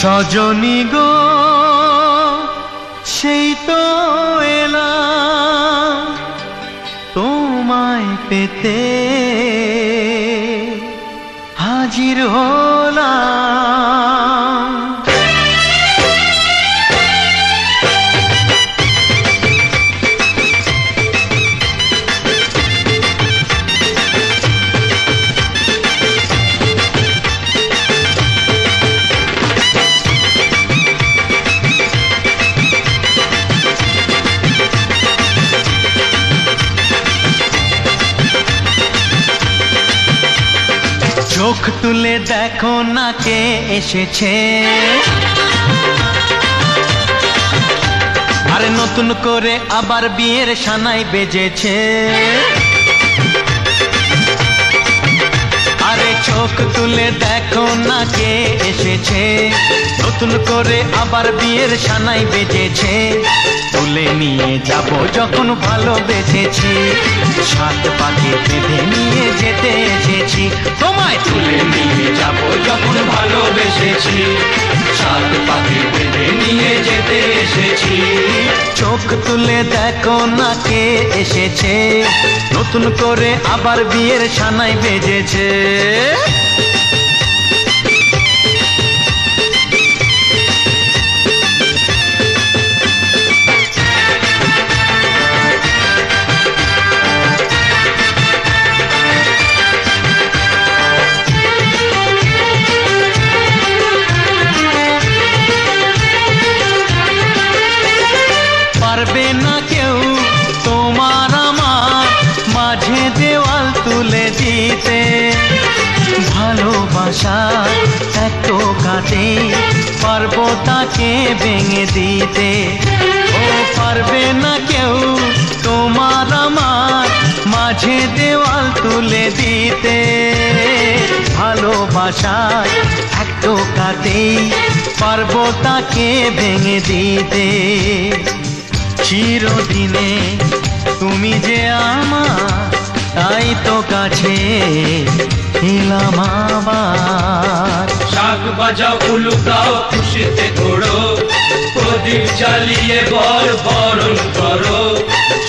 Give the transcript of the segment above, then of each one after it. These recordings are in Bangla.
সজনী গো সেই তো এলাম তোমায় পেতে হাজির হলাম। চোখ তুলে দেখো না কে এসেছে, আরে নতুন করে আবার বিয়ের সানাই বেজেছে। আরে চোখ তুলে দেখো না কে এসেছে, নতুন করে আবার বিয়ের সানাই বেজেছে। তুলে নিয়ে যাব যখন ভালোবেসেছি, সাত পাকে বেঁধে নিয়ে যেতে এসেছি। তোমায় তুলে নিয়ে যাব যখন ভালোবেসেছি, সাত পাকে বেঁধে নিয়ে যেতে এসেছি। চোখ তুলে দেখো না কে এসেছে, নতুন করে আবার বিয়ের সানাই বেজেছে। পারবে না কেউ তোমার আমার মাঝে দেওয়াল তুলে দিতে, ভালোবাসা এত কাটে পারবো তাকে ভেঙে দিতে। ও পারবে না কেউ তোমার আমার মাঝে দেওয়াল তুলে দিতে, ভালোবাসা এত কাটে পারবো তাকে ভেঙে দিতে। চিরদিনে তুমি যে আমার, তাই তো কাছে এলাম আবার। শাক বাজাও উলু দাও খুশিতে ঘোড়ো, প্রদীপ জ্বালিয়ে বরণ করো।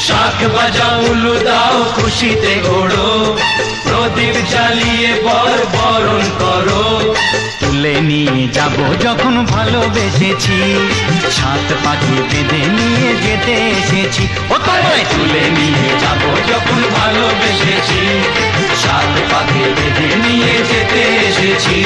শাক বাজাও উলু দাও খুশিতে ঘোড়ো, প্রদীপ জ্বালিয়ে বরণ করো। তুলে নিয়ে যাব যখন ভালোবেসেছি, সাত পাখি বেঁধে নিয়ে যেতে এসেছি। ও তোমায় তুলে নিয়ে যাব যখন ভালোবেসেছি, সাত পাখি বেঁধে নিয়ে যেতে এসেছি।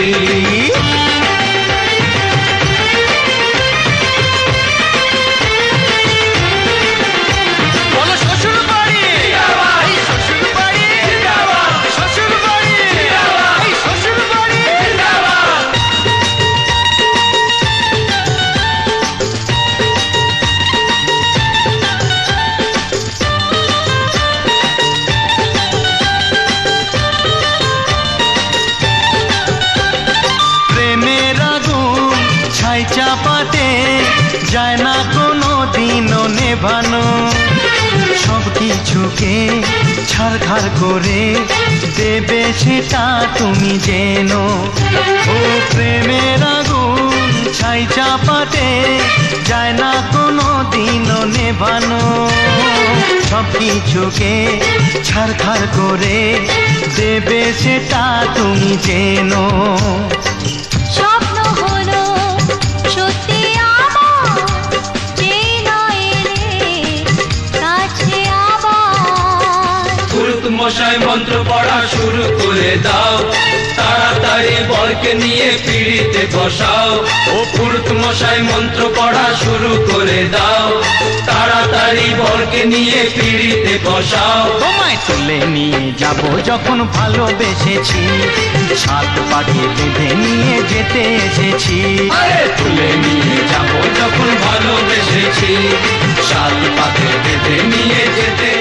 চাপাতে যায় না কোনো দিনও নেভানো, সব কিছুকে ছাড়খাড় করে দেবে সেটা তুমি জেনো। ও প্রেমের আগুন ছাই চাপাতে যায় না কোনো দিনও নেভানো, সব কিছুকে ছাড়খাড় করে দেবে সেটা তুমি জেনো। স্বপ্ন হলো সত্যি আমার, যেই নয় এলে কাছে আবার। পুরুত মশাই মন্ত্র পড়া শুরু করে দাও, তাড়াতাড়ি বরকে নিয়ে পিড়িতে বসাও। ও পুরুত মশাই মন্ত্র পড়া শুরু করে দাও, তাড়াতাড়ি বরকে নিয়ে পিড়িতে বসাও। তোমায় তুলে নিয়ে যাব যখন ভালোবেসেছি, সাত পাখি বেঁধে নিয়ে যেতে এসেছি। তুলে নিয়ে যাব যখন ভালোবেসেছি, সাত পাখি বেঁধে নিয়ে যেতে